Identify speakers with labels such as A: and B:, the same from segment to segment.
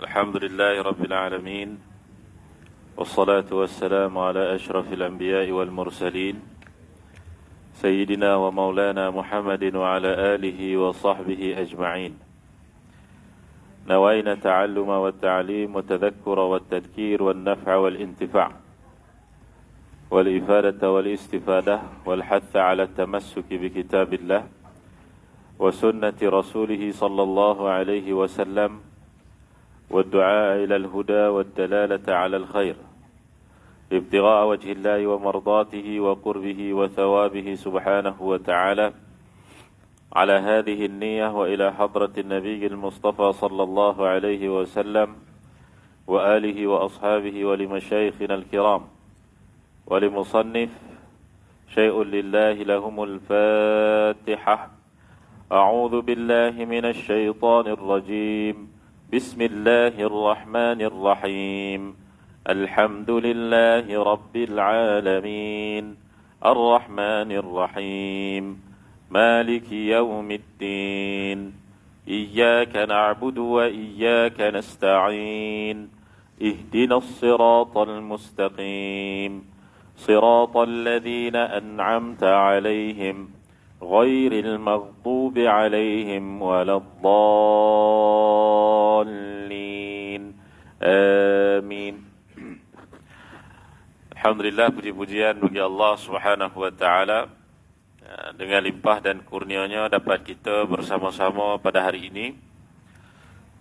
A: الحمد لله رب العالمين والصلاة والسلام على أشرف الأنبياء والمرسلين سيدنا ومولانا محمد وعلى آله وصحبه أجمعين. نوينا التعلم والتعليم والتذكر والتذكير والنفع والانتفاع والإفادة والاستفادة والحث على التمسك بكتاب الله وسنة رسوله صلى الله عليه وسلم والدعاء إلى الهدى والدلالة على الخير ابتغاء وجه الله ومرضاته وقربه وثوابه سبحانه وتعالى على هذه النية وإلى حضرة النبي المصطفى صلى الله عليه وسلم وآله وأصحابه ولمشايخنا الكرام ولمصنف شيء لله لهم الفاتحة. أعوذ بالله من الشيطان الرجيم. بسم الله الرحمن الرحيم. الحمد لله رب العالمين الرحمن الرحيم مالك يوم الدين إياك نعبد وإياك نستعين اهدنا الصراط المستقيم صراط الذين أنعمت عليهم غير المغضوب عليهم ولا الضالين آمين. Alhamdulillah, puji-pujian bagi Allah Subhanahu wa taala. Dengan limpah dan kurnianya dapat kita bersama-sama pada hari ini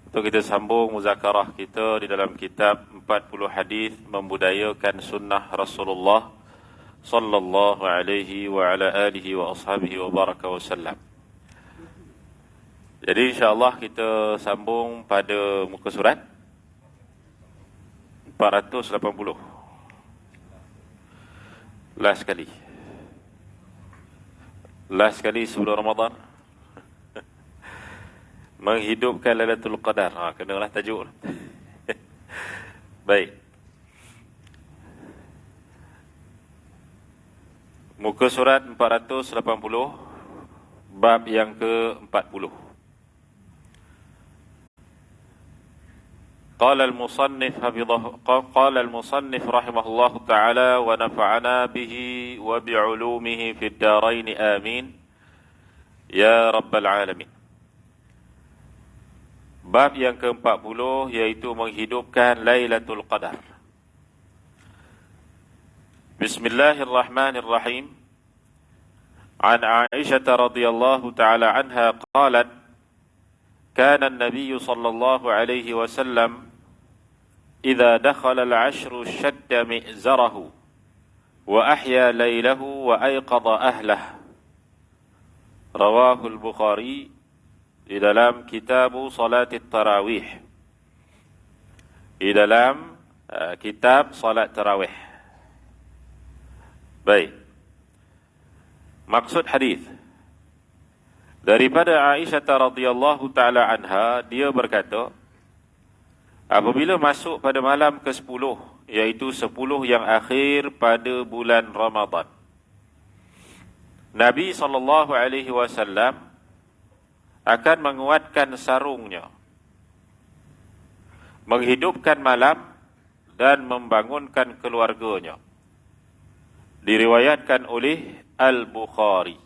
A: untuk kita sambung muzakarah kita di dalam kitab 40 hadis membudayakan sunnah Rasulullah sallallahu alaihi wa ala alihi wa ashabihi wa baraka wasallam. Jadi insya-Allah kita sambung pada muka surat 480. Last sekali sebelum Ramadan. Menghidupkan Lailatul Qadar. Kenalah tajuk. Baik. Muka surat 480, bab yang ke-40. قال المصنف رحمه الله تعالى ونفعنا به وبعلومه في الدارين آمين يا رب العالمين. Bab yang ke-40 yaitu menghidupkan Lailatul Qadar. Bismillahirrahmanirrahim. An Aisyah radhiyallahu ta'ala anha qalat kana an-nabiy sallallahu alaihi wasallam إذا دخل العشر شد مئزره وأحيا ليله وأيقظ أهله. رواه البخاري di dalam kitab salat tarawih, di dalam kitab salat tarawih. Baik, maksud hadis daripada Aisyah radhiyallahu taala anha, dia berkata, apabila masuk pada malam ke-10, iaitu 10 yang akhir pada bulan Ramadan, Nabi SAW akan menguatkan sarungnya, menghidupkan malam dan membangunkan keluarganya. Diriwayatkan oleh Al-Bukhari.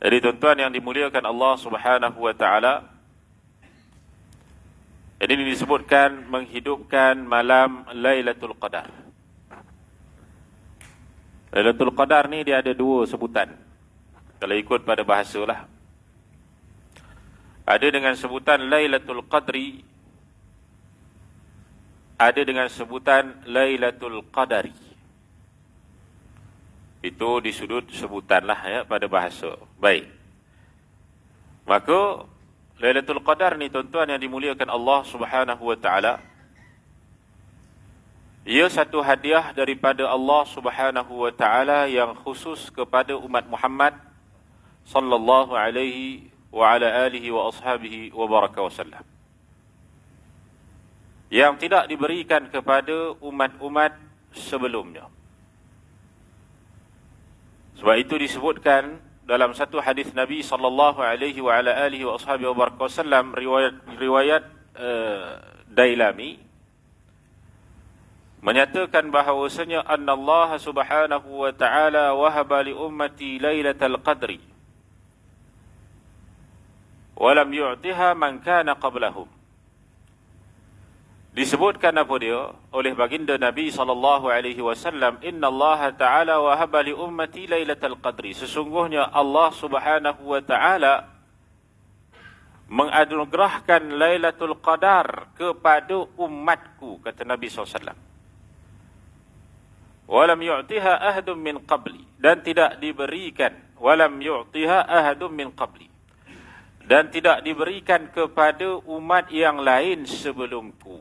A: Jadi tuan-tuan yang dimuliakan Allah Subhanahu wa taala, ini disebutkan menghidupkan malam Lailatul Qadar. Lailatul Qadar ni dia ada dua sebutan. Kalau ikut pada bahasa lah. Ada dengan sebutan Lailatul Qadri. Ada dengan sebutan Lailatul Qadari. Itu di sudut sebutan lah ya pada bahasa. Baik. Maka Lailatul Qadar ni tuan-tuan yang dimuliakan Allah Subhanahu wa taala, ia satu hadiah daripada Allah Subhanahu wa taala yang khusus kepada umat Muhammad sallallahu alaihi wa ala alihi wa ashabihi wa baraka wasallam, yang tidak diberikan kepada umat-umat sebelumnya. Sebab itu disebutkan dalam satu hadis Nabi sallallahu alaihi wa ala alihi wa ashabihi wa baraka wasallam, riwayat Dailami menyatakan bahawasanya annallaha subhanahu wa ta'ala wahaba li ummati lailatul qadri wa lam yu'tiha man kana qablahum. Disebutkan apa dia oleh baginda Nabi SAW, innallaha ta'ala wahaba li ummati lailatul qadri, sesungguhnya Allah subhanahu wa ta'ala menganugerahkan Lailatul Qadar kepada umatku, kata Nabi SAW. Walam yu'tiha ahadun min qabli, dan tidak diberikan, walam yu'tiha ahadun min qabli, dan tidak diberikan kepada umat yang lain sebelumku.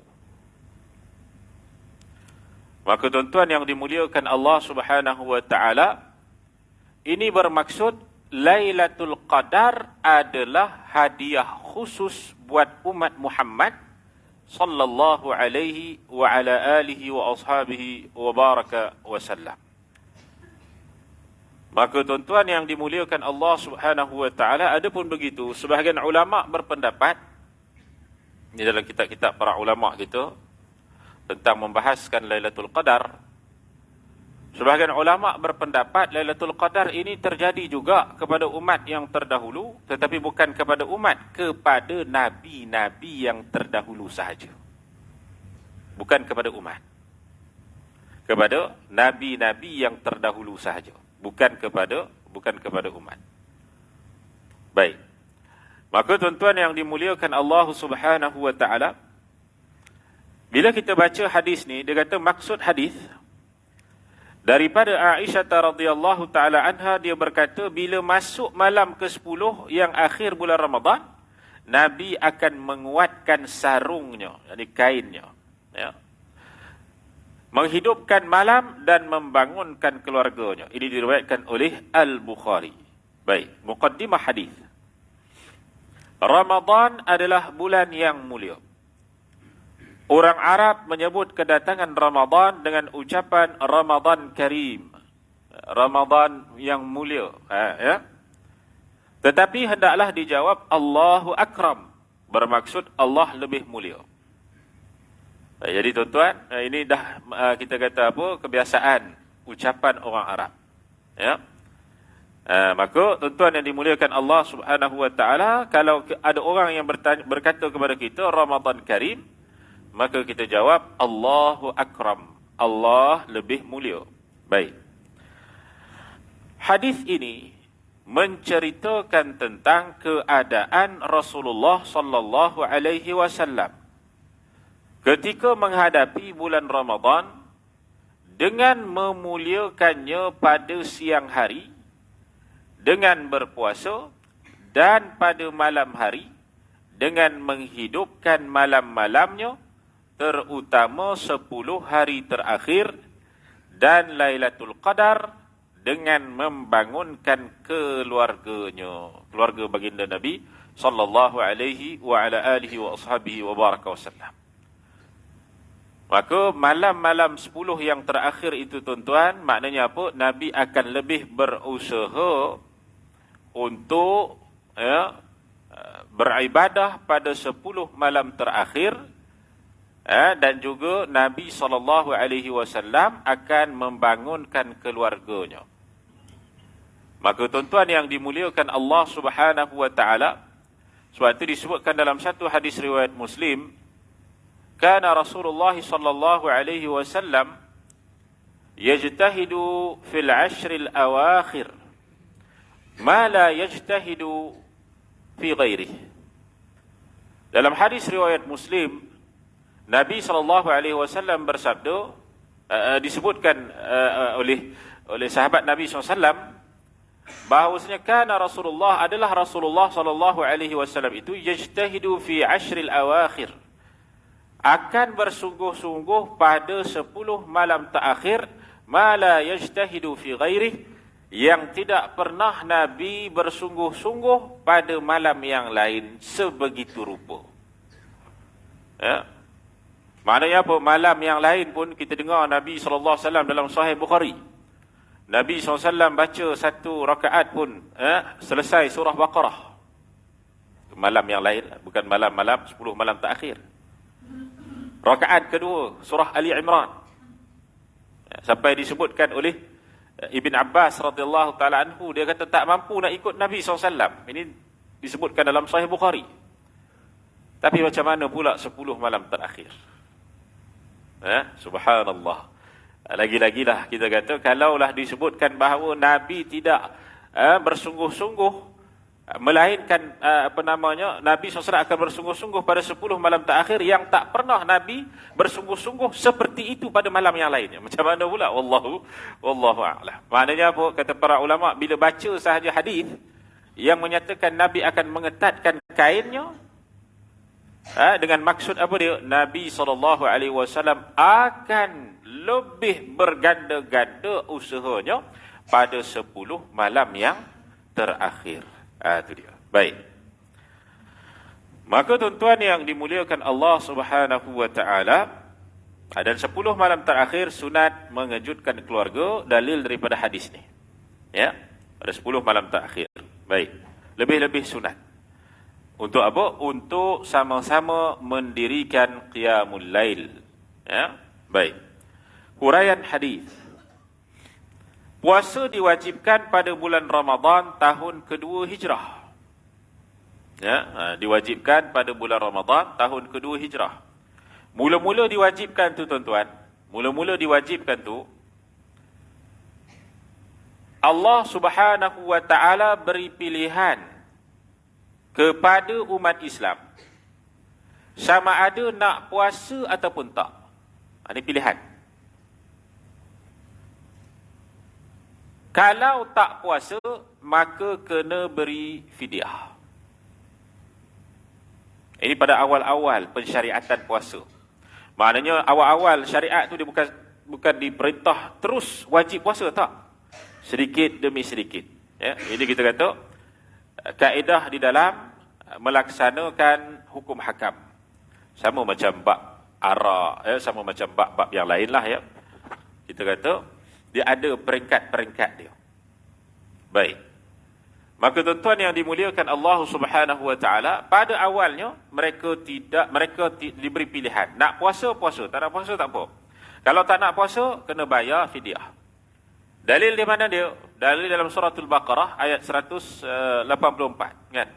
A: Maka tuan-tuan yang dimuliakan Allah Subhanahu wa taala, ini bermaksud Lailatul Qadar adalah hadiah khusus buat umat Muhammad sallallahu alaihi wa ala alihi wa ashabihi wa baraka wa sallam. Maka tuan-tuan yang dimuliakan Allah Subhanahu wa taala, adapun begitu sebahagian ulama berpendapat di dalam kitab-kitab para ulama gitu tentang membahaskan Lailatul Qadar. Sebahagian ulama berpendapat Lailatul Qadar ini terjadi juga kepada umat yang terdahulu, tetapi bukan kepada umat, kepada nabi-nabi yang terdahulu sahaja. Bukan kepada umat. Kepada nabi-nabi yang terdahulu sahaja, bukan kepada umat. Baik. Maka tuan-tuan yang dimuliakan Allah Subhanahu wa taala, bila kita baca hadis ni, dia kata maksud hadis daripada Aisyah radhiyallahu taala anha, dia berkata bila masuk malam ke-10 yang akhir bulan Ramadan, Nabi akan menguatkan sarungnya, yakni kainnya, ya, menghidupkan malam dan membangunkan keluarganya. Ini diriwayatkan oleh Al-Bukhari. Baik, muqaddimah hadis. Ramadan adalah bulan yang mulia. Orang Arab menyebut kedatangan Ramadan dengan ucapan Ramadan Karim, Ramadan yang mulia, ya. Tetapi hendaklah dijawab Allahu Akram, bermaksud Allah lebih mulia. Jadi tuan-tuan, ini dah kita kata apa, kebiasaan ucapan orang Arab, ya. Maka tuan-tuan yang dimuliakan Allah Subhanahu wa taala, kalau ada orang yang berkata kepada kita Ramadan Karim, maka kita jawab Allahu Akram, Allah lebih mulia. Baik. Hadis ini menceritakan tentang keadaan Rasulullah sallallahu alaihi wasallam ketika menghadapi bulan Ramadan dengan memuliakannya pada siang hari dengan berpuasa, dan pada malam hari dengan menghidupkan malam-malamnya, terutama 10 hari terakhir, dan Lailatul Qadar dengan membangunkan keluarganya, keluarga baginda Nabi sallallahu alaihi wa ala alihi wa ashabihi wa baraka wasallam. Maka malam-malam 10 yang terakhir itu tuan-tuan, maknanya apa? Nabi akan lebih berusaha untuk beribadah pada 10 malam terakhir. Dan juga Nabi SAW akan membangunkan keluarganya. Maka tuan-tuan yang dimuliakan Allah Subhanahu wa taala, sebab itu disebutkan dalam satu hadis riwayat Muslim, kana Rasulullah sallallahu alaihi wasallam yajtahidu fil 'ashr al-awakhir ma la yajtahidu fi ghairihi. Dalam hadis riwayat Muslim, Nabi SAW bersabda, disebutkan oleh sahabat Nabi SAW, bahawasanya kana Rasulullah, adalah Rasulullah SAW itu yajtahidu fi 'ashril awakhir, akan bersungguh-sungguh pada 10 malam terakhir, ma la yajtahidu fi ghairih, yang tidak pernah Nabi bersungguh-sungguh pada malam yang lain sebegitu rupa. Ya. Maknanya apa? Malam yang lain pun kita dengar Nabi SAW dalam Sahih Bukhari, Nabi SAW baca satu rakaat pun selesai surah Baqarah. malam yang lain, bukan malam-malam 10 malam terakhir. Rakaat kedua surah Ali Imran, sampai disebutkan oleh Ibn Abbas radhiyallahu taala anhu, dia kata tak mampu nak ikut Nabi SAW. Ini disebutkan dalam Sahih Bukhari. Tapi macam mana pula 10 malam terakhir? Subhanallah. Lagi-lagilah kita kata, kalaulah disebutkan bahawa Nabi tidak bersungguh-sungguh, melainkan Nabi SAW akan bersungguh-sungguh pada 10 malam terakhir, yang tak pernah Nabi bersungguh-sungguh seperti itu pada malam yang lainnya. Macam mana pula? Wallahu a'lam. Maknanya apa? Kata para ulama, bila baca sahaja hadis yang menyatakan Nabi akan mengetatkan kainnya, dengan maksud apa dia? Nabi SAW akan lebih berganda-ganda usahanya pada 10 malam yang terakhir. Itu dia. Baik. Maka tuan-tuan yang dimuliakan Allah Subhanahu wa taala, dan 10 malam terakhir sunat mengejutkan keluarga, dalil daripada hadis ni. Ya, pada 10 malam terakhir. Baik. Lebih-lebih sunat. Untuk apa? Untuk sama-sama mendirikan qiyamul lail. Ya, baik. Huraian hadis. Puasa diwajibkan pada bulan Ramadan tahun kedua Hijrah. Ya, diwajibkan pada bulan Ramadan tahun kedua Hijrah. Mula-mula diwajibkan tu tuan-tuan. Mula-mula diwajibkan tu, Allah Subhanahu wa taala beri pilihan kepada umat Islam, sama ada nak puasa ataupun tak. Ini pilihan. Kalau tak puasa, maka kena beri fidyah. Ini pada awal-awal pensyariatan puasa. Maknanya awal-awal syariat tu dia bukan diperintah terus wajib puasa, tak. Sedikit demi sedikit. Ya, ini kita kata kaedah di dalam melaksanakan hukum hakam. Sama macam bab arak, sama macam bab-bab yang lain lah, ya. Kita kata dia ada peringkat-peringkat dia. Baik. Maka tuan-tuan yang dimuliakan Allah Subhanahu wa taala, pada awalnya mereka diberi pilihan. Nak puasa, puasa. Tak nak puasa, tak apa. Kalau tak nak puasa, kena bayar fidyah. Dalil di mana dia? Dalil dalam suratul Baqarah ayat 184, kan?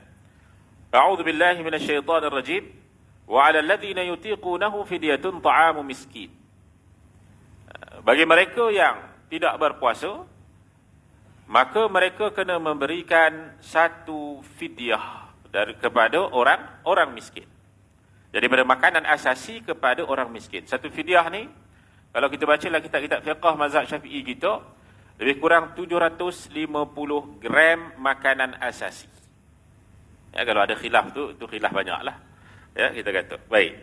A: A'udzu billahi minasyaitonir rajim. Wa 'alal ladzina yutiqunahu fidyatun ta'amu miskin. Bagi mereka yang tidak berpuasa, maka mereka kena memberikan satu fidyah kepada orang miskin. Jadi pada makanan asasi kepada orang miskin. Satu fidyah ni, kalau kita bacalah kitab-kitab fiqh mazhab Syafi'i kita, lebih kurang 750 gram makanan asasi. Ya, kalau ada khilaf tu khilaf banyaklah. Ya, kita kata. Baik.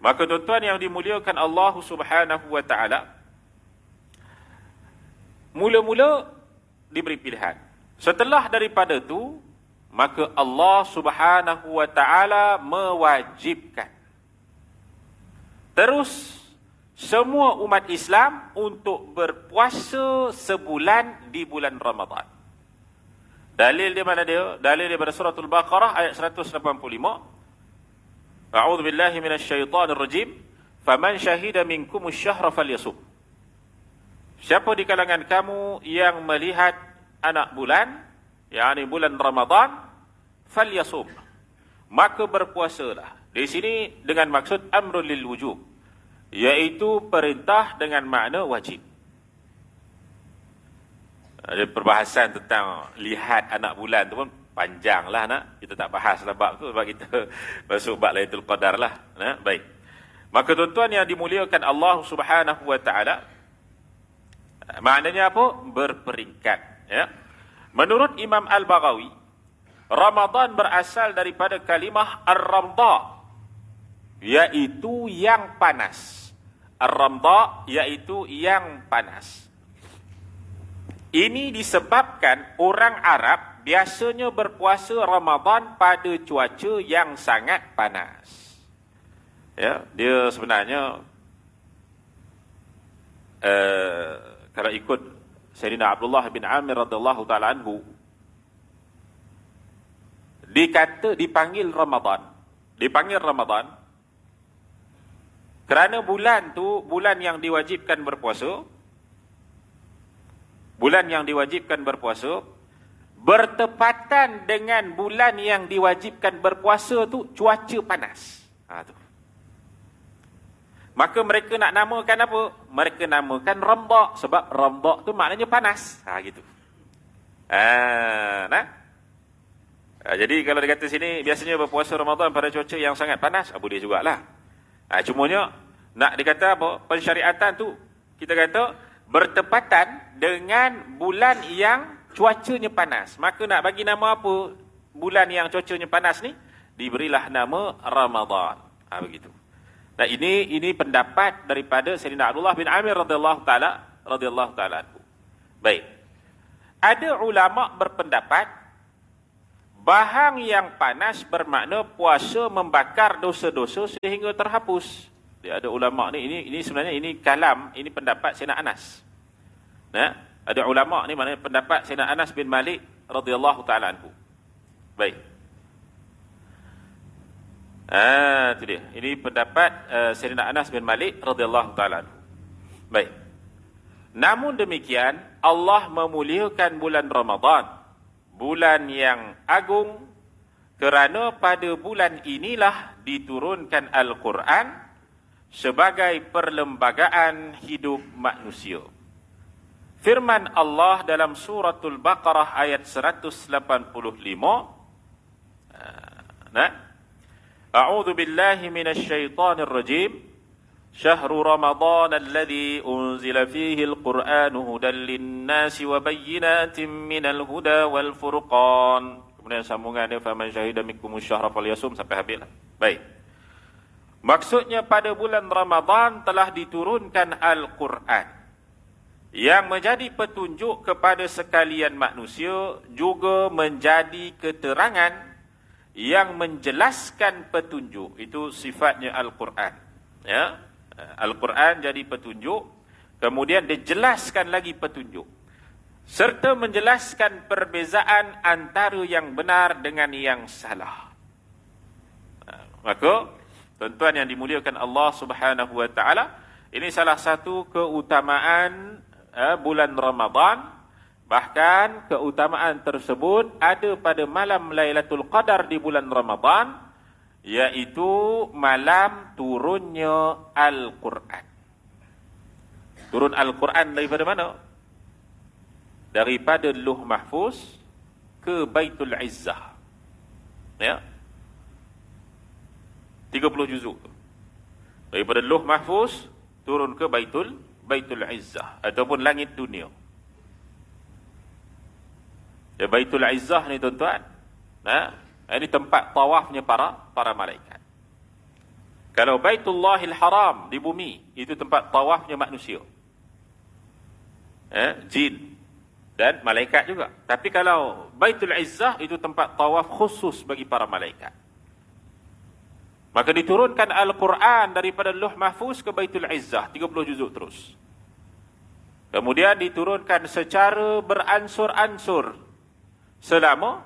A: Maka tuan-tuan yang dimuliakan Allah Subhanahu wa taala, mula-mula diberi pilihan. Setelah daripada tu, maka Allah Subhanahu wa taala mewajibkan terus semua umat Islam untuk berpuasa sebulan di bulan Ramadan. Dalil di mana dia? Dalil daripada suratul Baqarah ayat 185. A'udzu billahi minasyaitonir rajim. Faman syahida minkumus syahra falyasum. Siapa di kalangan kamu yang melihat anak bulan, yakni bulan Ramadan, falyasum, maka berpuasalah. Di sini dengan maksud amrul lil wujub, iaitu perintah dengan makna wajib. Ada perbahasan tentang lihat anak bulan tu pun panjanglah, nak. Kita tak bahaslah bab tu sebab kita masuk bab Lailatul Qadar lah. Baik. Maka tuan-tuan yang dimuliakan Allah Subhanahu wa taala, maknanya apa? Berperingkat, ya. Menurut Imam Al-Baghawi, Ramadan berasal daripada kalimah ar-ramda, iaitu yang panas. Ar-ramda iaitu yang panas. Ini disebabkan orang Arab biasanya berpuasa Ramadan pada cuaca yang sangat panas. Ya, dia sebenarnya kalau ikut Sayyidina Abdullah bin Amir radhiyallahu taala anhu, dipanggil Ramadan. Dipanggil Ramadan kerana bulan tu bulan yang diwajibkan berpuasa. Bulan yang diwajibkan berpuasa bertepatan dengan bulan yang diwajibkan berpuasa tu cuaca panas. Tu. Maka mereka nak namakan apa? Mereka namakan Ramadan sebab Ramadan tu maknanya panas. Gitu. Jadi kalau dia kata sini biasanya berpuasa Ramadan pada cuaca yang sangat panas, boleh jugalah. Cumanya nak dikata apa? Pensyariatan tu kita kata bertepatan dengan bulan yang cuacanya panas. Maka nak bagi nama apa bulan yang cuacanya panas ni? Diberilah nama Ramadan. Begitu. Nah ini pendapat daripada Sayyidina Abdullah bin Amir radhiyallahu taala. Baik. Ada ulama berpendapat bahang yang panas bermakna puasa membakar dosa-dosa sehingga terhapus. Dia ada ulama ni ini sebenarnya ini kalam, ini pendapat Sayyidina Anas. Ada ulama ni maknanya pendapat Sayyidina Anas bin Malik radhiyallahu taala anhu. Baik. Itu dia. Ini pendapat Sayyidina Anas bin Malik radhiyallahu taala anhu. Baik. Namun demikian Allah memuliakan bulan Ramadan, bulan yang agung, kerana pada bulan inilah diturunkan Al-Quran sebagai perlembagaan hidup manusia. Firman Allah dalam suratul Baqarah ayat 185. A'udzu billahi minasy syaithanir rajim. Syahrul Ramadan alladzi unzila fihi al-Qur'anu hudan lin-nasi wa bayyinatin minal huda wal furqan. Kemudian sambungan dia faman syahida minkumus syahra falyasum sampai habislah. Baik. Maksudnya pada bulan Ramadan telah diturunkan Al-Quran yang menjadi petunjuk kepada sekalian manusia, juga menjadi keterangan yang menjelaskan petunjuk. Itu sifatnya Al-Quran. Ya. Al-Quran jadi petunjuk, kemudian dijelaskan lagi petunjuk, serta menjelaskan perbezaan antara yang benar dengan yang salah. Maka tuan-tuan yang dimuliakan Allah Subhanahu wa taala, ini salah satu keutamaan bulan Ramadan. Bahkan keutamaan tersebut ada pada malam Lailatul Qadar di bulan Ramadan, yaitu malam turunnya Al-Quran. Turun Al-Quran daripada mana? Daripada Lauh Mahfuz ke Baitul Izzah. Ya. 30 juzuk. Daripada Lauh Mahfuz turun ke Baitul Izzah ataupun langit dunia. Ya, Baitul Izzah ni tuan-tuan, ini tempat tawafnya para malaikat. Kalau Baitullahil Haram di bumi, itu tempat tawafnya manusia, jin dan malaikat juga. Tapi kalau Baitul Izzah, itu tempat tawaf khusus bagi para malaikat. Maka diturunkan Al-Quran daripada Lauh Mahfuz ke Baitul Izzah, 30 juzuk terus. Kemudian diturunkan secara beransur-ansur selama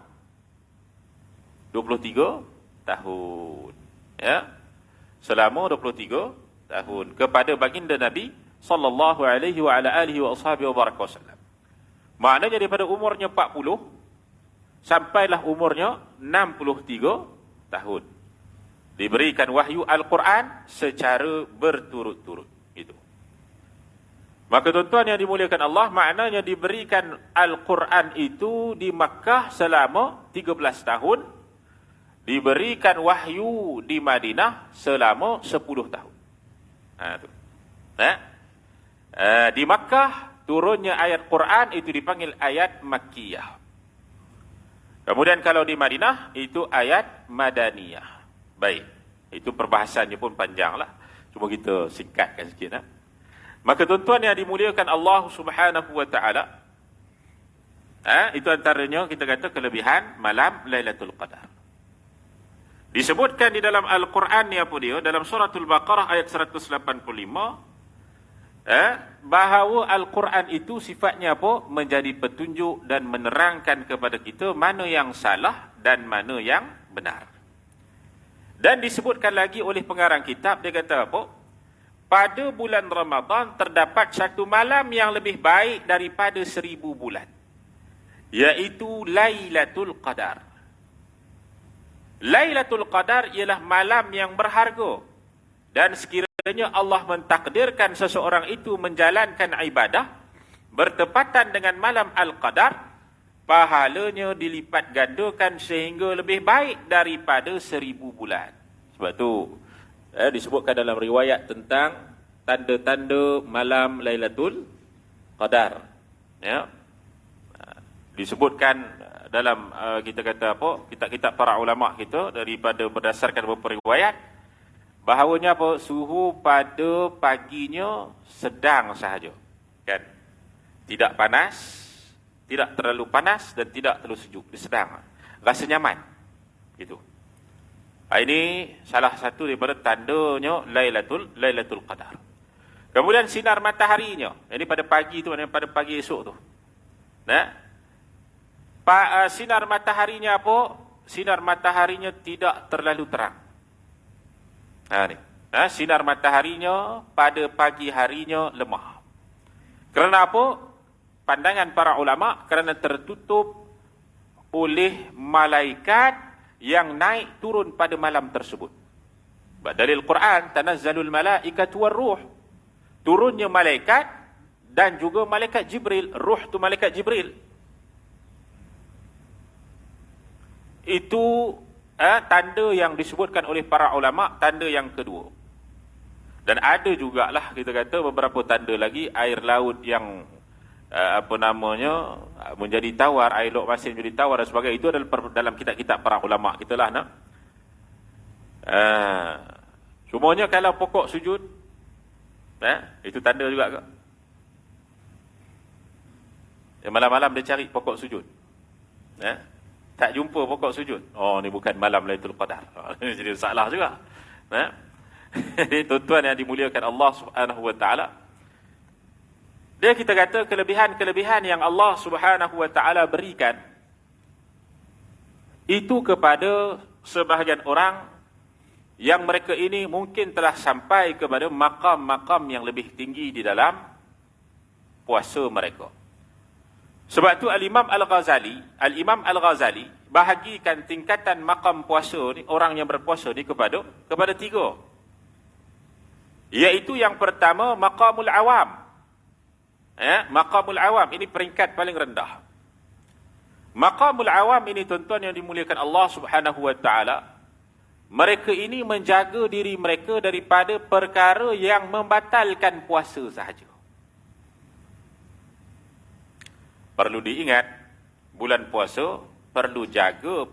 A: 23 tahun. Ya. Selama 23 tahun kepada baginda Nabi sallallahu alaihi wa ala alihi wa ashabihi wa baraka wasallam. Maknanya daripada umurnya 40 sampailah umurnya 63 tahun. Diberikan wahyu Al-Quran secara berturut-turut. Gitu. Maka tuan-tuan yang dimuliakan Allah, maknanya diberikan Al-Quran itu di Makkah selama 13 tahun. Diberikan wahyu di Madinah selama 10 tahun. Di Makkah turunnya ayat Quran itu dipanggil ayat Makkiyah. Kemudian kalau di Madinah itu ayat Madaniyah. Baik, itu perbahasannya pun panjang lah. Cuma kita singkatkan sikit. Maka tuan-tuan yang dimuliakan Allah Subhanahu wa ta'ala, itu antaranya kita kata kelebihan malam Lailatul Qadar. Disebutkan di dalam Al-Quran ni apa dia? Dalam suratul Baqarah ayat 185, bahawa Al-Quran itu sifatnya apa? Menjadi petunjuk dan menerangkan kepada kita mana yang salah dan mana yang benar. Dan disebutkan lagi oleh pengarang kitab, dia kata apa? Pada bulan Ramadan terdapat satu malam yang lebih baik daripada 1000 bulan, iaitu Lailatul Qadar. Lailatul Qadar ialah malam yang berharga, dan sekiranya Allah mentakdirkan seseorang itu menjalankan ibadah bertepatan dengan malam Al-Qadar, pahalanya dilipat gandakan sehingga lebih baik daripada 1000 bulan. Sebab tu disebutkan dalam riwayat tentang tanda-tanda malam Lailatul Qadar. Ya. Disebutkan dalam kita kata apa, kitab-kitab para ulama kita daripada berdasarkan beberapa riwayat, bahawanya apa, suhu pada paginya sedang sahaja, kan, tidak panas, tidak terlalu panas dan tidak terlalu sejuk, dia sedang, rasa nyaman gitu. Ini salah satu daripada tandanya Lailatul Qadar. Kemudian sinar mataharinya, ini pada pagi tu, pada pagi esok tu, nah, sinar mataharinya apa? Sinar mataharinya tidak terlalu terang. Sinar mataharinya pada pagi harinya lemah. Kerana apa? Pandangan para ulama, kerana tertutup oleh malaikat yang naik turun pada malam tersebut. Dalil Quran, tanazzalul malaikatu warruh. Turunnya malaikat dan juga malaikat Jibril. Ruh tu malaikat Jibril. Itu tanda yang disebutkan oleh para ulama, tanda yang kedua. Dan ada jugalah kita kata beberapa tanda lagi, air laut yang menjadi tawar, air laut masin menjadi tawar dan sebagainya. Itu adalah dalam kitab-kitab para ulama kita lah, nak. Semuanya kalau pokok sujud, itu tanda juga ke? Malam-malam dia cari pokok sujud, tak jumpa pokok sujud. Oh, ni bukan malam Lailatul Qadar. Jadi salah juga. Tuan-tuan yang dimuliakan Allah Subhanahu wa taala, dia kita kata kelebihan-kelebihan yang Allah Subhanahu wa taala berikan itu kepada sebahagian orang yang mereka ini mungkin telah sampai kepada maqam-maqam yang lebih tinggi di dalam puasa mereka. Sebab tu Al-Imam Al-Ghazali bahagikan tingkatan maqam puasa ni, orang yang berpuasa ni kepada 3. Iaitu yang pertama maqamul awam. Maqamul awam ini peringkat paling rendah. Maqamul awam ini, tuan-tuan yang dimuliakan Allah Subhanahu wa taala, mereka ini menjaga diri mereka daripada perkara yang membatalkan puasa sahaja. Perlu diingat, bulan puasa perlu jaga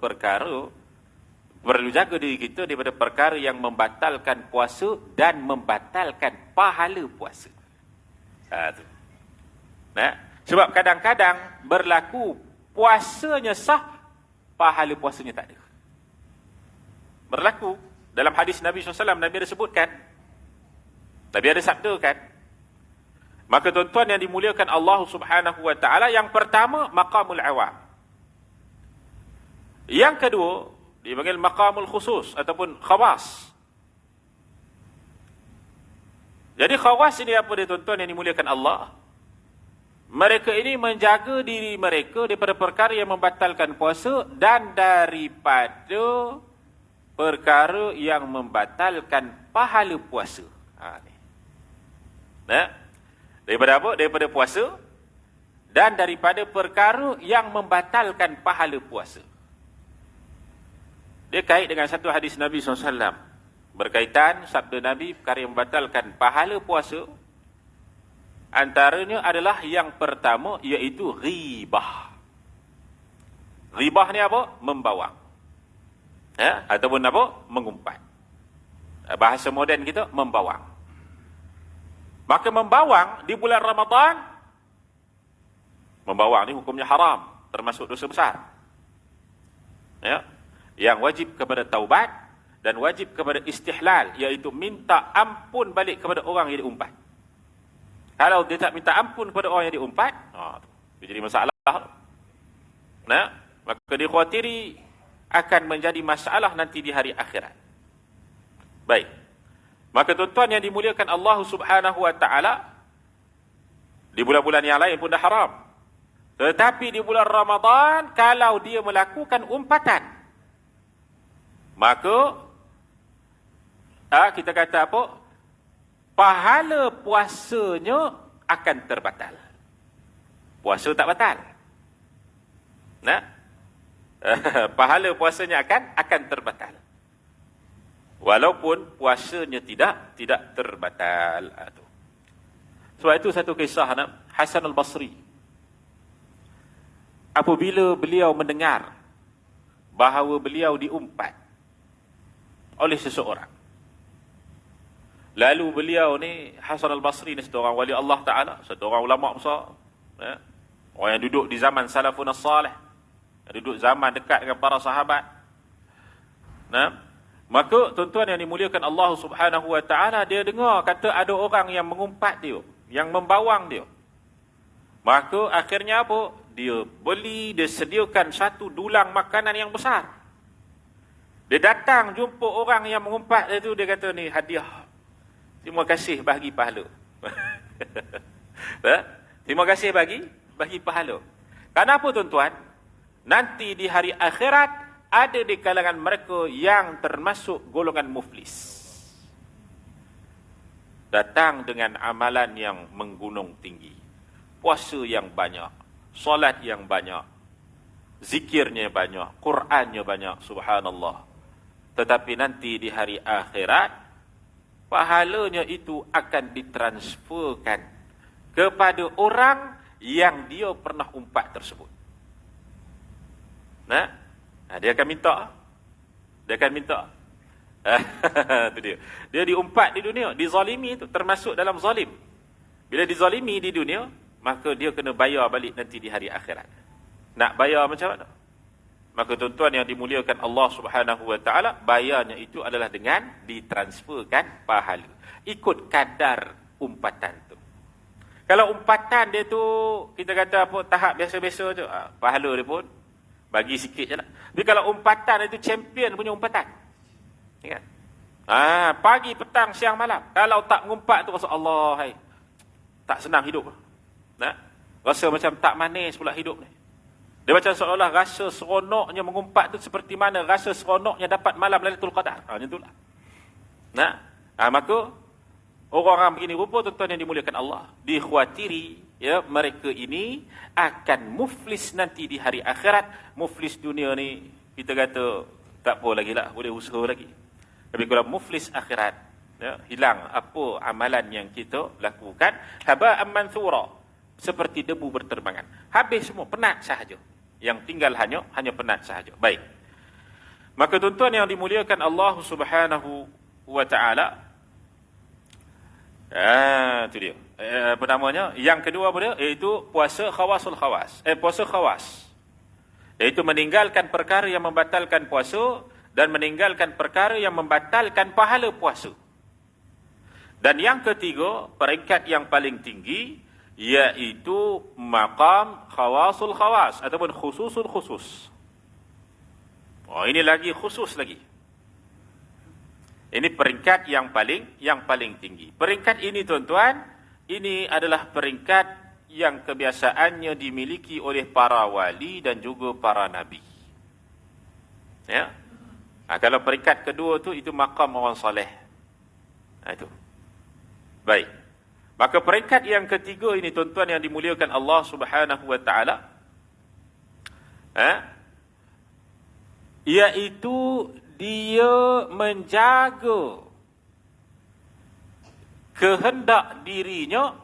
A: diri kita daripada perkara yang membatalkan puasa dan membatalkan pahala puasa. Sebab kadang-kadang berlaku puasanya sah, pahala puasanya tak ada. Berlaku dalam hadis Nabi SAW, Nabi ada sebutkan, Nabi ada sabdakan. Maka tuan-tuan yang dimuliakan Allah Subhanahu wa taala, yang pertama maqamul awam. Yang kedua dipanggil maqamul khusus ataupun khawas. Jadi khawas ini apa dia, tuan-tuan yang dimuliakan Allah? Mereka ini menjaga diri mereka daripada perkara yang membatalkan puasa dan daripada perkara yang membatalkan pahala puasa. Daripada apa? Daripada puasa dan daripada perkara yang membatalkan pahala puasa. Dia kait dengan satu hadis Nabi SAW. Berkaitan sabda Nabi, perkara yang membatalkan pahala puasa, antaranya adalah yang pertama, iaitu ghibah. Ghibah ni apa? Membawang. Ataupun apa? Mengumpat. Bahasa moden kita, membawang. Maka membawang di bulan Ramadan, membawang ni hukumnya haram, termasuk dosa besar. Yang wajib kepada taubat dan wajib kepada istihlal, iaitu minta ampun balik kepada orang yang diumpat. Kalau dia tak minta ampun kepada orang yang diumpat, dia jadi masalah. Maka dikhawatiri akan menjadi masalah nanti di hari akhirat. Baik. Maka tuan-tuan yang dimuliakan Allah Subhanahu wa taala, di bulan-bulan yang lain pun dah haram. Tetapi di bulan Ramadan, kalau dia melakukan umpatan, maka kita kata apa? Pahala puasanya akan terbatal. Puasa tak batal. Nah, pahala puasanya akan terbatal. Walaupun puasanya tidak terbatal. Sebab itu satu kisah Hasan al-Basri. Apabila beliau mendengar bahawa beliau diumpat oleh seseorang. Lalu beliau ni, Hasan al-Basri ni seorang wali Allah Ta'ala, seorang ulama besar. Orang yang duduk di zaman salafun as-salih, yang duduk zaman dekat dengan para sahabat. Maka tuan-tuan yang dimuliakan Allah Subhanahu wa taala, dia dengar kata ada orang yang mengumpat dia, yang membawang dia. Maka akhirnya apa? Dia beli, dia sediakan satu dulang makanan yang besar. Dia datang jumpa orang yang mengumpat itu, dia kata ni hadiah. Terima kasih bagi pahala. Terima kasih bagi pahala. Kenapa tuan-tuan? Nanti di hari akhirat ada di kalangan mereka yang termasuk golongan muflis. Datang dengan amalan yang menggunung tinggi. Puasa yang banyak. Solat yang banyak. Zikirnya banyak. Qurannya banyak. Subhanallah. Tetapi nanti di hari akhirat, pahalanya itu akan ditransferkan kepada orang yang dia pernah umpat tersebut. Dia akan minta. Itu dia. Dia diumpat di dunia, dizalimi itu termasuk dalam zalim. Bila dizalimi di dunia, maka dia kena bayar balik nanti di hari akhirat. Nak bayar macam mana? Maka tuan-tuan yang dimuliakan Allah Subhanahu wa taala, bayarnya itu adalah dengan ditransferkan pahala. Ikut kadar umpatan tu. Kalau umpatan dia tu kita kata apa, tahap biasa-biasa je, pahala dia pun bagi sikit je lah. Tapi kalau umpatan itu champion punya umpatan. Ingat? Pagi, petang, siang, malam. Kalau tak mengumpat tu rasa Allah, hai, tak senang hidup. Rasa macam tak manis pula hidup ni. Dia macam seolah rasa seronoknya mengumpat tu seperti mana rasa seronoknya dapat malam Lailatul Qadar. Macam itulah. Maka orang-orang begini rupa tuan-tuan yang dimuliakan Allah, dikhawatiri ya mereka ini akan muflis nanti di hari akhirat. Muflis dunia ni kita kata tak apa lagi lah, boleh usaha lagi. Tapi kalau muflis akhirat, ya, hilang apa amalan yang kita lakukan, haba'an manthura, seperti debu berterbangan. Habis semua, penat sahaja. Yang tinggal hanya penat sahaja. Baik. Maka tuan-tuan yang dimuliakan Allah Subhanahu wa taala, itu dia. Apa namanya? Yang kedua apa dia? Iaitu puasa khawasul khawas. Puasa khawas. Iaitu meninggalkan perkara yang membatalkan puasa dan meninggalkan perkara yang membatalkan pahala puasa. Dan yang ketiga, peringkat yang paling tinggi, iaitu maqam khawasul khawas ataupun khususul khusus. Ini lagi khusus lagi. Ini peringkat yang paling tinggi. Peringkat ini tuan-tuan, ini adalah peringkat yang kebiasaannya dimiliki oleh para wali dan juga para nabi. Ya. Kalau peringkat kedua tu, itu maqam orang soleh. Itu. Baik. Maka peringkat yang ketiga ini tuan-tuan yang dimuliakan Allah Subhanahu wa taala, iaitu dia menjaga kehendak dirinya,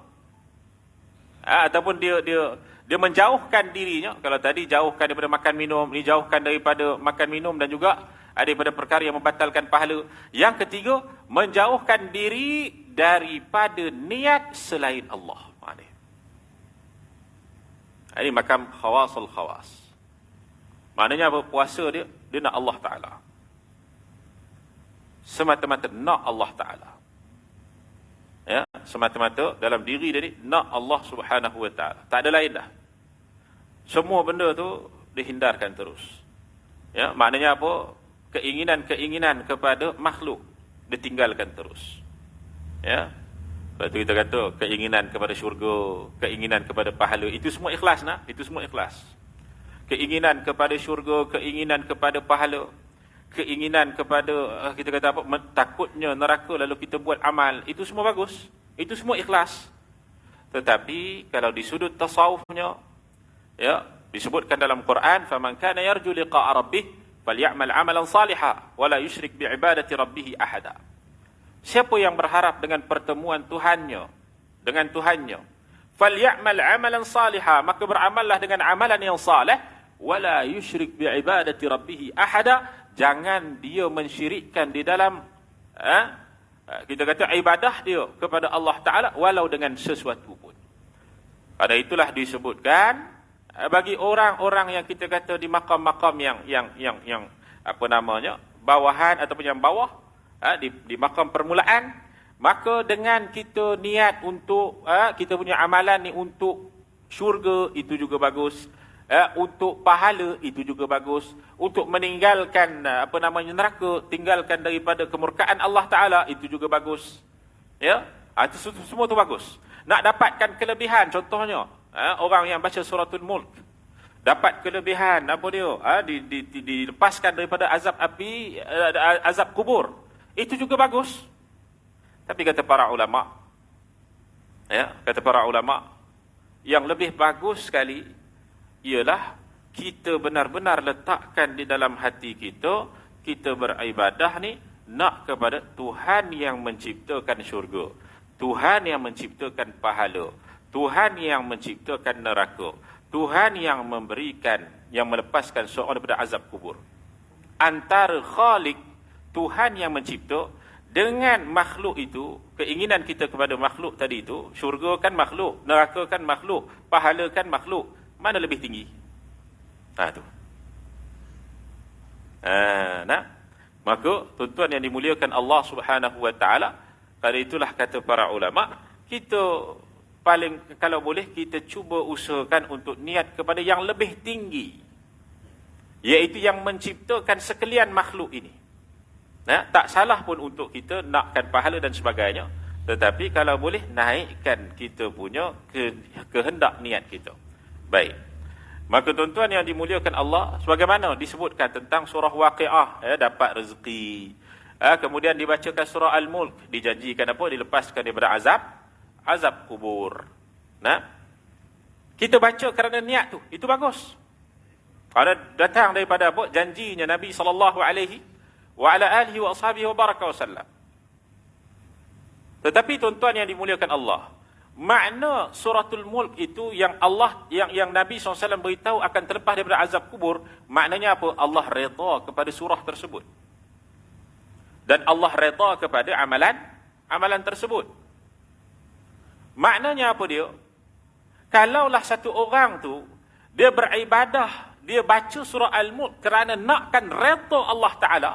A: ataupun dia menjauhkan dirinya. Kalau tadi jauhkan daripada makan minum, ni jauhkan daripada makan minum dan juga daripada perkara yang membatalkan pahala. Yang ketiga, menjauhkan diri daripada niat selain Allah. Ini makam khawasul khawas. Maknanya apa? Puasa dia nak Allah Ta'ala. Semata-mata nak Allah Ta'ala. Ya, semata-mata dalam diri dia ni nak Allah Subhanahu wa taala. Tak ada lain dah. Semua benda tu dihindarkan terus. Ya, maknanya apa? Keinginan-keinginan kepada makhluk ditinggalkan terus. Ya. Lepas tu kita kata keinginan kepada syurga, keinginan kepada pahala, itu semua ikhlas nak, itu semua ikhlas. Keinginan kepada syurga, keinginan kepada pahala, keinginan kepada kita kata apa, takutnya neraka lalu kita buat amal, itu semua bagus. Itu semua ikhlas. Tetapi kalau di sudut tasawufnya, ya, disebutkan dalam Quran, faman kana yarju liqa'a rabbih falyamal 'amalan salihan wa la yusyrik bi'ibadati rabbih ahada. Siapa yang berharap dengan pertemuan Tuhannya, falyamal 'amalan salihan, maka beramallah dengan amalan yang saleh, wa la yusyrik bi'ibadati rabbih ahada, jangan dia mensyirikkan di dalam kita kata ibadah dia kepada Allah Ta'ala walau dengan sesuatu pun. Pada itulah disebutkan bagi orang-orang yang kita kata di makam-makam yang apa namanya, bawahan ataupun yang bawah, di makam permulaan, maka dengan kita niat untuk kita punya amalan ni untuk syurga, itu juga bagus. Untuk pahala, itu juga bagus. Untuk meninggalkan apa namanya, neraka, tinggalkan daripada kemurkaan Allah Ta'ala, itu juga bagus. Ya, itu semua tu bagus. Nak dapatkan kelebihan, contohnya orang yang baca suratul Mulk dapat kelebihan apa dia, dilepaskan daripada azab api, azab kubur, itu juga bagus. Tapi kata para ulama, yang lebih bagus sekali ialah kita benar-benar letakkan di dalam hati kita, kita beribadah ni nak kepada Tuhan yang menciptakan syurga, Tuhan yang menciptakan pahala, Tuhan yang menciptakan neraka, Tuhan yang memberikan, yang melepaskan seorang daripada azab kubur. Antara Khalik, Tuhan yang mencipta, dengan makhluk itu, keinginan kita kepada makhluk tadi itu, syurga kan makhluk, neraka kan makhluk, pahala kan makhluk, mana lebih tinggi? Tu. Maka tuan-tuan yang dimuliakan Allah Subhanahu wa taala, pada itulah kata para ulama, kita paling kalau boleh kita cuba usahakan untuk niat kepada yang lebih tinggi, iaitu yang menciptakan sekalian makhluk ini. Tak salah pun untuk kita nakkan pahala dan sebagainya, tetapi kalau boleh naikkan kita punya kehendak niat kita. Baik. Maka tuan-tuan yang dimuliakan Allah, sebagaimana disebutkan tentang surah Waqiah, dapat rezeki. Kemudian dibacakan surah Al-Mulk, dijanjikan apa? Dilepaskan daripada azab kubur. Kita baca kerana niat tu, itu bagus. Kalau datang daripada apa? Janjinya Nabi sallallahu alaihi wa ala alihi wa ashabihi wa baraka wasallam. Tetapi tuan-tuan yang dimuliakan Allah, makna suratul Mulk itu yang Allah, yang Nabi SAW beritahu akan terlepas daripada azab kubur, maknanya apa? Allah redha kepada surah tersebut. Dan Allah redha kepada amalan tersebut. Maknanya apa dia? Kalaulah satu orang tu, dia beribadah, dia baca surah Al-Mulk kerana nakkan redha Allah Ta'ala,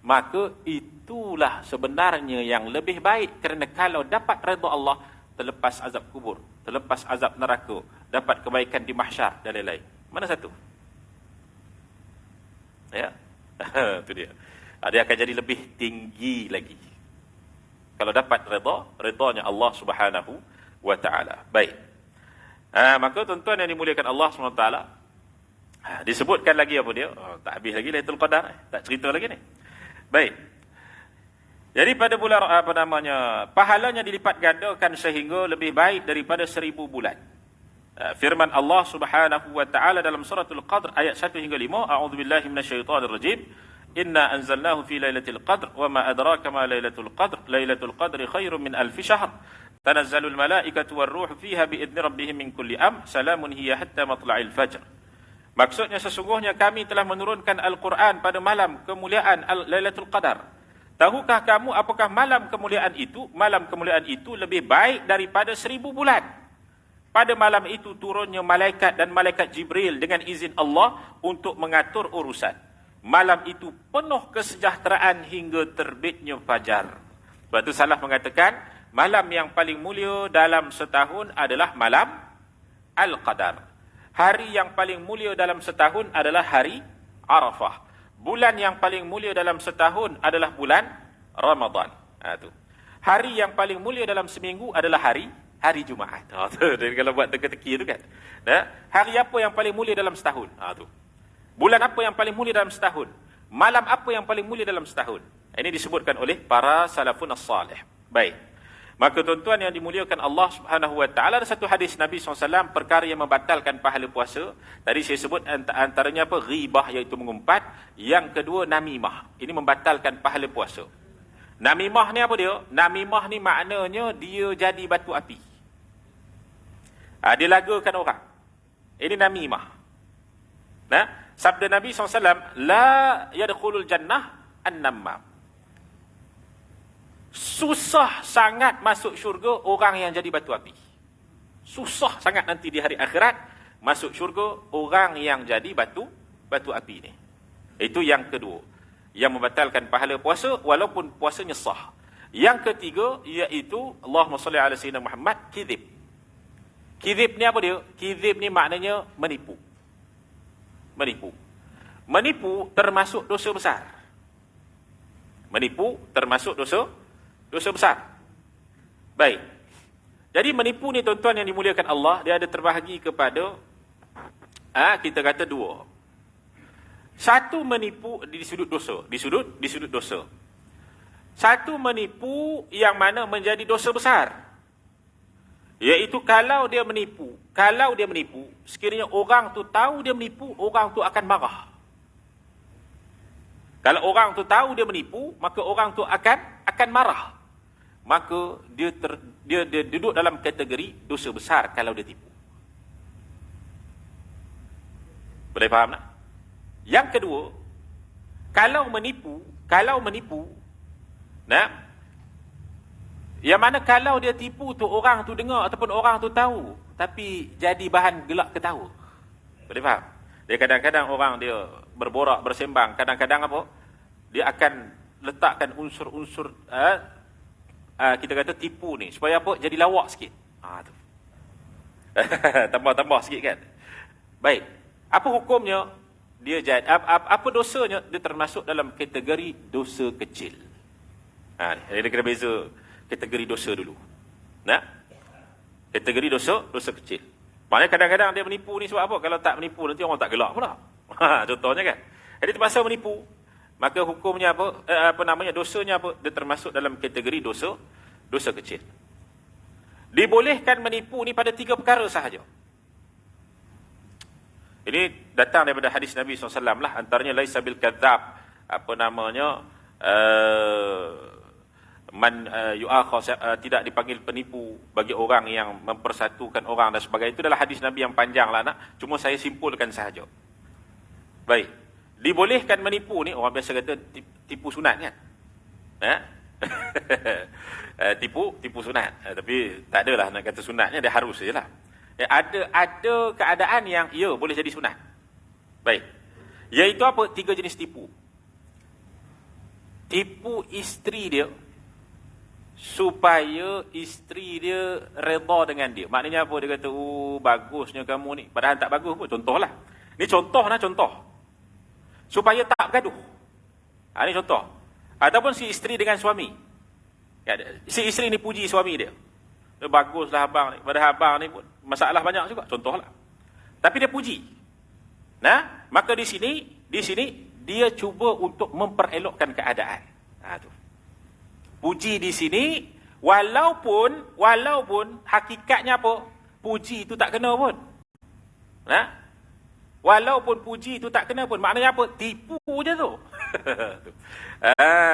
A: maka itulah sebenarnya yang lebih baik, kerana kalau dapat redha Allah, terlepas azab kubur, terlepas azab neraka, dapat kebaikan di mahsyar dan lain-lain. Mana satu? Itu dia. Dia akan jadi lebih tinggi lagi kalau dapat redha-nya Allah Subhanahu wa taala. Baik. Maka tuan-tuan yang dimuliakan Allah Subhanahu wa taala, disebutkan lagi apa dia? Tak habis lagi Lailatul Qadar, tak cerita lagi ni. Baik. Jadi pada bulan pahalanya dilipat gandakan sehingga lebih baik daripada 1000 bulan. Firman Allah Subhanahu wa taala dalam suratul Qadr ayat 1 hingga 5, a'udzubillahi minasyaitonir rajim. Inna anzalnahu fi lailatul qadr wa ma adraka ma lailatul qadr. Lailatul qadri khairum min alfi syahr. Tanazzalul malaikatu war ruhu fiha bi idzni rabbihim min kulli amr. Salamun hiya hatta matla'il fajr. Maksudnya sesungguhnya kami telah menurunkan Al-Quran pada malam kemuliaan Lailatul Qadar. Tahukah kamu apakah malam kemuliaan itu? Malam kemuliaan itu lebih baik daripada 1000 bulan. Pada malam itu turunnya malaikat dan malaikat Jibril dengan izin Allah untuk mengatur urusan. Malam itu penuh kesejahteraan hingga terbitnya fajar. Sebab itu salah mengatakan malam yang paling mulia dalam setahun adalah malam Al-Qadar. Hari yang paling mulia dalam setahun adalah hari Arafah. Bulan yang paling mulia dalam setahun adalah bulan Ramadan. Tu. Hari yang paling mulia dalam seminggu adalah hari Jumaat. Tu. Kalau buat teka-teki tu kan. Hari apa yang paling mulia dalam setahun? Tu. Bulan apa yang paling mulia dalam setahun? Malam apa yang paling mulia dalam setahun? Ini disebutkan oleh para salafun as-salih. Baik. Maka tuan-tuan yang dimuliakan Allah Subhanahu Wa Taala, ada satu hadis Nabi SAW perkara yang membatalkan pahala puasa. Tadi saya sebut antaranya apa? Ghibah, iaitu mengumpat. Yang kedua namimah. Ini membatalkan pahala puasa. Namimah ni apa dia? Namimah ni maknanya dia jadi batu api. Dia lagakan orang. Ini namimah. Sabda Nabi SAW, la yadkhulul jannah an-nammam. Susah sangat masuk syurga orang yang jadi batu api. Susah sangat nanti di hari akhirat masuk syurga orang yang jadi batu api ni. Itu yang kedua, yang membatalkan pahala puasa walaupun puasanya sah. Yang ketiga iaitu Allahumma salli ala sayyidina Muhammad, kizib. Kizib ni apa dia? Kizib ni maknanya menipu. Menipu termasuk dosa besar. Menipu termasuk dosa besar. Baik. Jadi menipu ni tuan-tuan yang dimuliakan Allah, dia ada terbahagi kepada kita kata dua. Satu menipu di sudut dosa, di sudut dosa. Satu menipu yang mana menjadi dosa besar. Iaitu kalau dia menipu, sekiranya orang tu tahu dia menipu, orang tu akan marah. Kalau orang tu tahu dia menipu, maka orang tu akan marah. Maka dia duduk dalam kategori dosa besar kalau dia tipu. Boleh faham tak? Yang kedua, kalau menipu, yang mana kalau dia tipu tu orang tu dengar ataupun orang tu tahu, tapi jadi bahan gelak ketawa. Boleh faham? Dia kadang-kadang orang dia berborak, bersembang, kadang-kadang apa? Dia akan letakkan unsur-unsur kita kata tipu ni supaya apa? Jadi lawak sikit. Tu. Tambah-tambah sikit kan. Baik. Apa hukumnya? Dia jadi apa dosanya? Dia termasuk dalam kategori dosa kecil. Dia kena beza kategori dosa dulu. Kategori dosa kecil. Maknanya kadang-kadang dia menipu ni sebab apa? Kalau tak menipu nanti orang tak gelak pula. Contohnya kan. Jadi terpaksa menipu. Maka hukumnya apa? Dosanya apa? Dia termasuk dalam kategori dosa kecil. Dibolehkan menipu ni pada 3 perkara sahaja. Ini datang daripada hadis Nabi SAW lah. Antaranya laisa bil kadzab. Tidak dipanggil penipu bagi orang yang mempersatukan orang dan sebagainya. Itu adalah hadis Nabi yang panjang lah nak. Cuma saya simpulkan sahaja. Baik. Dibolehkan menipu ni, orang biasa kata tipu sunat kan? Tipu sunat. Tapi tak adalah nak kata sunatnya, dia harus sajalah. Ada keadaan yang boleh jadi sunat. Baik. Iaitu apa? 3 jenis tipu. Tipu isteri dia supaya isteri dia redha dengan dia. Maknanya apa? Dia kata, bagusnya kamu ni. Padahal tak bagus pun. Contohlah. Ni contoh. Supaya tak bergaduh. Ini contoh. Ataupun si isteri dengan suami. Si isteri ni puji suami dia. Baguslah abang ni. Padahal abang ni pun masalah banyak juga. Contohlah. Tapi dia puji. Maka di sini dia cuba untuk memperelokkan keadaan. Tu. Puji di sini walaupun hakikatnya apa? Puji itu tak kena pun. Walaupun puji itu tak kena pun. Maknanya apa? Tipu je tu.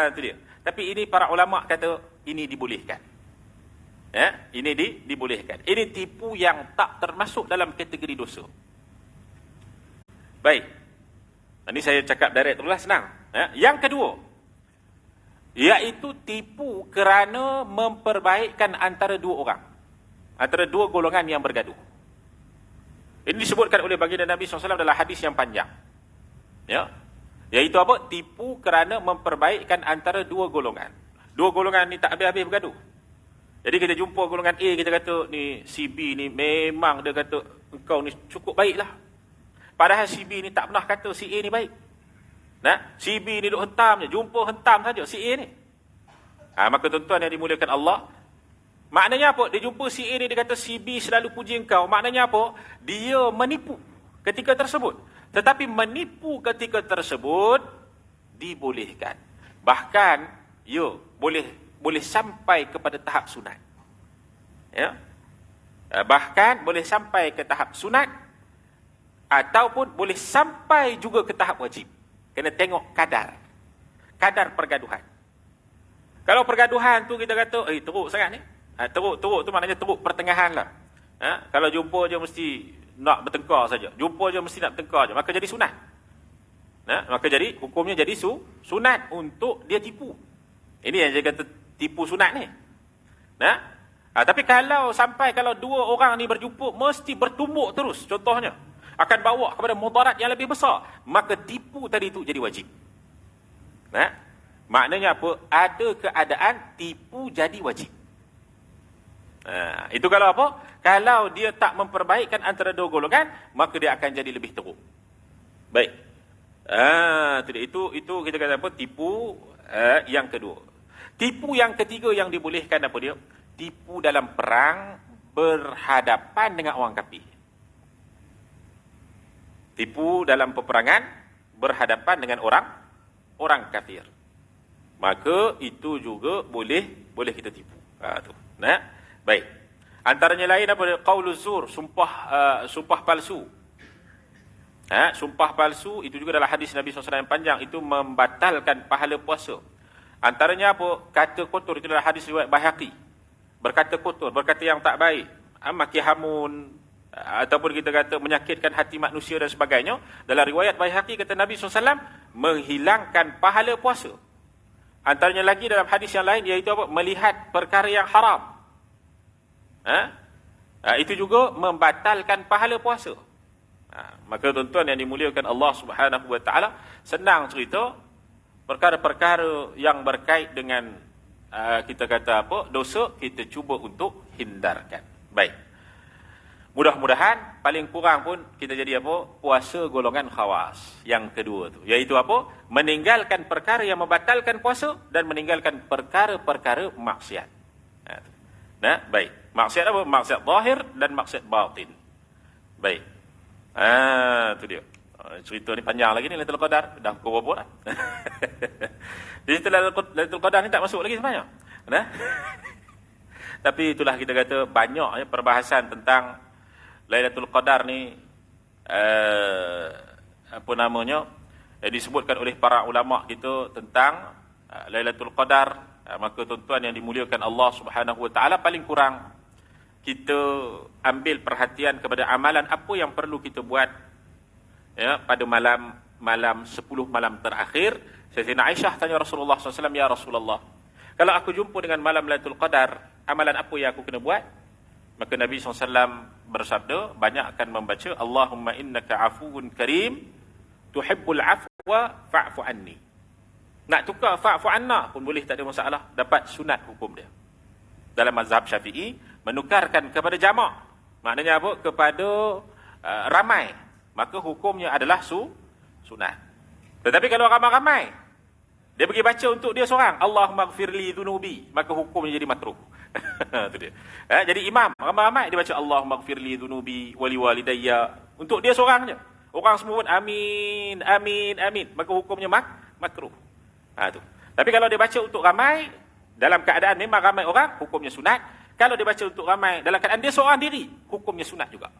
A: Itu dia. Tapi ini para ulama kata ini dibolehkan. Ini dibolehkan. Ini tipu yang tak termasuk dalam kategori dosa. Baik. Ini saya cakap direct terus senang. Yang kedua, iaitu tipu kerana memperbaikkan antara 2 orang. Antara 2 golongan yang bergaduh. Ini disebutkan oleh baginda Nabi SAW dalam hadis yang panjang. Iaitu apa? Tipu kerana memperbaikkan antara 2 golongan. 2 golongan ni tak habis-habis bergaduh. Jadi kita jumpa golongan A, kita kata ni si B ni memang dia kata engkau ni cukup baiklah. Padahal si B ni tak pernah kata si A ni baik. Si B ni duk hentam je, jumpa hentam saja si A ni. Maka tuan-tuan yang dimuliakan Allah, maknanya apa? Dia jumpa si A ni, dia kata si B selalu puji engkau. Maknanya apa? Dia menipu ketika tersebut. Tetapi menipu ketika tersebut dibolehkan. Bahkan boleh sampai kepada tahap sunat. Ya. Bahkan boleh sampai ke tahap sunat ataupun boleh sampai juga ke tahap wajib. Kena tengok kadar pergaduhan. Kalau pergaduhan tu kita kata teruk sangat ni. Teruk tu maknanya teruk pertengahan lah. Kalau jumpa je mesti nak bertengkar saja. Jumpa je mesti nak bertengkar je. Maka jadi sunat. Maka jadi hukumnya jadi sunat untuk dia tipu. Ini yang dia kata tipu sunat ni. Tapi kalau dua orang ni berjumpa mesti bertumbuk terus, contohnya akan bawa kepada mudarat yang lebih besar, maka tipu tadi itu jadi wajib. Maknanya apa? Ada keadaan tipu jadi wajib. Itu kalau apa? Kalau dia tak memperbaikkan antara dua golongan, maka dia akan jadi lebih teruk. Baik. Itu kita kata apa? Tipu yang kedua. Tipu yang ketiga yang dibolehkan apa dia? Tipu dalam perang berhadapan dengan orang kafir. Tipu dalam peperangan berhadapan dengan orang kafir. Maka itu juga boleh kita tipu. Baik. Antaranya lain apa? Qauluz zur, sumpah palsu. Sumpah palsu itu juga dalam hadis Nabi SAW yang panjang, itu membatalkan pahala puasa. Antaranya apa? Kata kotor, itu dalam hadis riwayat Baihaqi. Berkata kotor, berkata yang tak baik, maki hamun, ataupun kita kata menyakitkan hati manusia dan sebagainya. Dalam riwayat Baihaqi kata Nabi SAW menghilangkan pahala puasa. Antaranya lagi dalam hadis yang lain, iaitu apa? Melihat perkara yang haram. Itu juga membatalkan pahala puasa. Maka tuan-tuan yang dimuliakan Allah Subhanahu Wa Taala, senang cerita perkara-perkara yang berkait dengan kita kata apa? Dosa, kita cuba untuk hindarkan. Baik. Mudah-mudahan paling kurang pun kita jadi apa? Puasa golongan khawas. Yang kedua tu, iaitu apa? Meninggalkan perkara yang membatalkan puasa dan meninggalkan perkara-perkara maksiat. Baik. Maksiat apa? Maksiat zahir dan maksiat batin. Baik. Itu dia. Cerita ni panjang lagi ni, Lailatul Qadar dah pukul berapa dah. Jadi Lailatul Qadar ni tak masuk lagi sebenarnya. Tapi itulah kita kata banyak perbahasan tentang Lailatul Qadar ni, disebutkan oleh para ulama kita tentang Lailatul Qadar. Maka tuan-tuan yang dimuliakan Allah Subhanahu Wa Taala, paling kurang kita ambil perhatian kepada amalan apa yang perlu kita buat pada malam 10 malam terakhir. Sayyidina Aisyah tanya Rasulullah SAW, ya Rasulullah, kalau aku jumpa dengan malam Lailatul Qadar, amalan apa yang aku kena buat? Maka Nabi SAW bersabda, banyak akan membaca Allahumma innaka afuun karim tuhibbul afwa fa'fu anni. Nak tukar fa'fu anna pun boleh, tak ada masalah, dapat sunat hukum dia. Dalam mazhab Syafi'i, menukarkan kepada jamak, maknanya apa? Kepada ramai, maka hukumnya adalah sunat. Tetapi kalau ramai-ramai, dia pergi baca untuk dia seorang, Allahumma gfirli dhunubi, maka hukumnya jadi makruh. Itu dia. Jadi imam ramai-ramai dia baca Allahumma gfirli dhunubi wali walidayya, untuk dia seorang je. Orang semua pun amin, amin, amin, maka hukumnya makruh. Tu. Tapi kalau dia baca untuk ramai, dalam keadaan memang ramai orang, hukumnya sunat. Kalau dia baca untuk ramai dalam keadaan dia seorang diri, hukumnya sunat juga.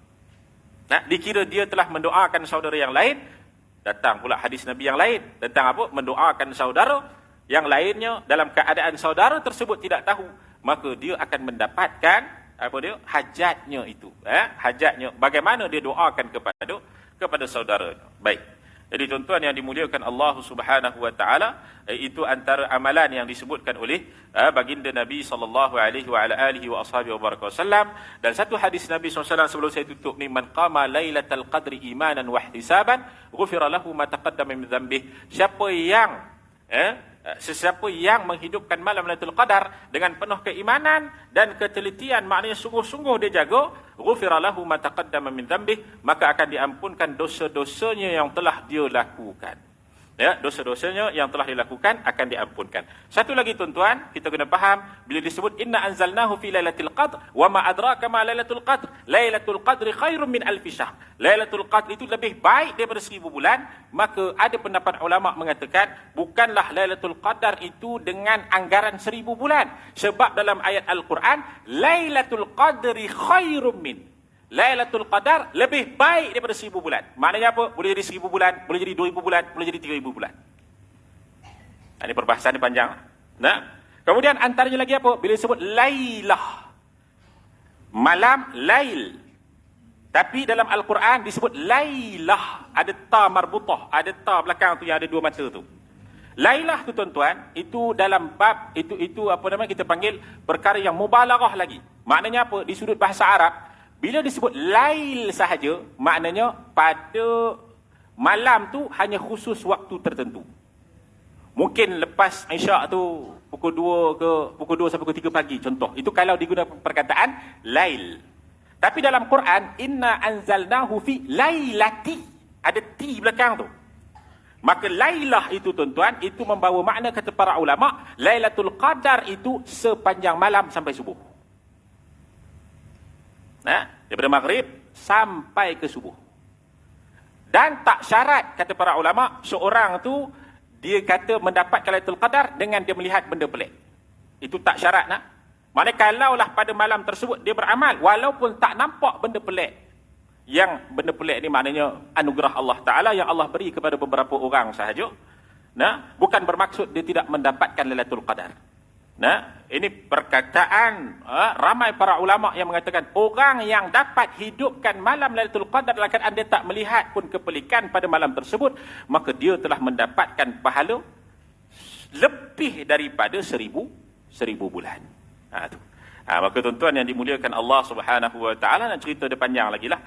A: Dikira dia telah mendoakan saudara yang lain. Datang pula hadis Nabi yang lain tentang apa? Mendoakan saudara yang lainnya dalam keadaan saudara tersebut tidak tahu, maka dia akan mendapatkan apa dia? Hajatnya itu. Hajatnya, bagaimana dia doakan kepada saudaranya. Baik. Jadi tuan-tuan yang dimuliakan Allah Subhanahu Wa Taala, itu antara amalan yang disebutkan oleh baginda Nabi sallallahu alaihi wasallam. Dan satu hadis Nabi SAW sebelum saya tutup ni, man qama lailatal qadri imanan wa ihtisaban ghufira lahu ma taqaddama min dhanbih. Siapa yang sesiapa yang menghidupkan malam Lailatul Qadar dengan penuh keimanan dan ketelitian, maknanya sungguh-sungguh dia jaga, ghufira lahu ma taqaddama min dhanbih, maka akan diampunkan dosa-dosanya yang telah dia lakukan. Ya, dosa-dosanya yang telah dilakukan akan diampunkan. Satu lagi tuan-tuan, kita kena faham bila disebut inna anzalnahu fi lailatul qadr wa ma adraka ma lailatul qadr. Lailatul qadri khairum min alfi syahr. Lailatul qadr itu lebih baik daripada 1000 bulan. Maka ada pendapat ulama mengatakan bukanlah lailatul qadar itu dengan anggaran 1000 bulan. Sebab dalam ayat Al-Quran, lailatul qadri khairum min. Lailatul Qadar lebih baik daripada 1000 bulan. Maknanya apa? Boleh jadi 1000 bulan, boleh jadi 2000 bulan, boleh jadi 3000 bulan. Ini perbahasan ini panjang. Nah, kemudian antaranya lagi apa? Bila disebut lailah. Malam, lail. Tapi dalam Al-Quran disebut lailah. Ada ta marbutah, ada ta belakang tu yang ada dua mata tu. Lailah tu tuan-tuan, itu dalam bab itu apa nama kita panggil perkara yang mubalaghah lagi. Maknanya apa? Di sudut bahasa Arab, bila disebut lail sahaja, maknanya pada malam tu hanya khusus waktu tertentu. Mungkin lepas Isyak tu pukul 2 sampai pukul 3 pagi contoh. Itu kalau digunakan perkataan lail. Tapi dalam Quran, inna anzalnahu fi lailati. Ada ti belakang tu. Maka lailah itu tuan-tuan, itu membawa makna kata para ulama, Lailatul Qadar itu sepanjang malam sampai subuh. Daripada maghrib sampai ke subuh. Dan tak syarat, kata para ulama, seorang tu dia kata mendapatkan Lailatul Qadar dengan dia melihat benda pelik. Itu tak syarat nak. Maknanya kalaulah pada malam tersebut dia beramal, walaupun tak nampak benda pelik. Yang benda pelik ni maknanya anugerah Allah Ta'ala yang Allah beri kepada beberapa orang sahaja. Bukan bermaksud dia tidak mendapatkan Lailatul Qadar. Ini perkataan ramai para ulama yang mengatakan orang yang dapat hidupkan malam Lailatul Qadar dalam keadaan dia tak melihat pun kepelikan pada malam tersebut, maka dia telah mendapatkan pahala lebih daripada 1000 bulan. Maka tuan-tuan yang dimuliakan Allah Subhanahu Wa Taala, nak cerita dia panjang lagi lah.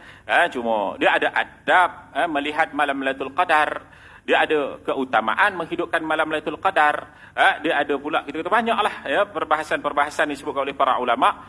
A: Cuma dia ada adab melihat malam Lailatul Qadar. Dia ada keutamaan menghidupkan malam Lailatul Qadar. Dia ada pula, kita kata banyaklah ya, perbahasan-perbahasan disebutkan oleh para ulama.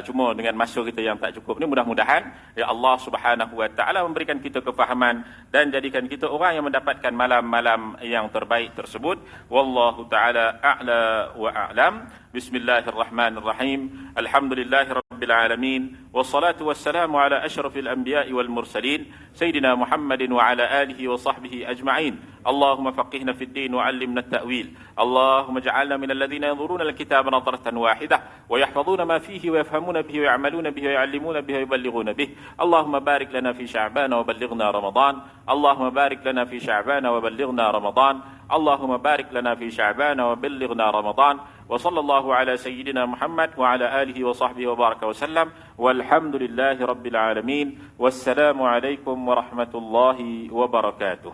A: Cuma dengan masa kita yang tak cukup ni, mudah-mudahan ya Allah Subhanahu Wa Taala memberikan kita kefahaman dan jadikan kita orang yang mendapatkan malam-malam yang terbaik tersebut. Wallahu taala a'la wa a'lam. Bismillahirrahmanirrahim. Alhamdulillahirabbil alamin. Wassalatu wassalamu ala asyrafil anbiya'i wal mursalin sayyidina Muhammadin wa ala alihi wa sahbihi ajma'in. Allahumma faqihna fid din wa 'allimna at-ta'wil. Allahumma ij'alna minal ladzina yanzuruna al-kitaba nadratan wahidah wa yahfazuna ma fihi wa yafhamuna bihi wa ya'maluna bihi wa yu'allimuna bihi wa yuballighuna bihi. Allahumma barik lana fi Sya'ban wa ballighna Ramadan. Allahumma barik lana fi Sya'ban wa ballighna Ramadan. Allahumma barik lana fi Sya'ban wa ballighna Ramadan. Wa sallallahu ala sayyidina Muhammad wa ala alihi wa sahbihi wa baraka wa sallam. Walhamdulillahi rabbil alamin. Wassalamu alaikum warahmatullahi wabarakatuh.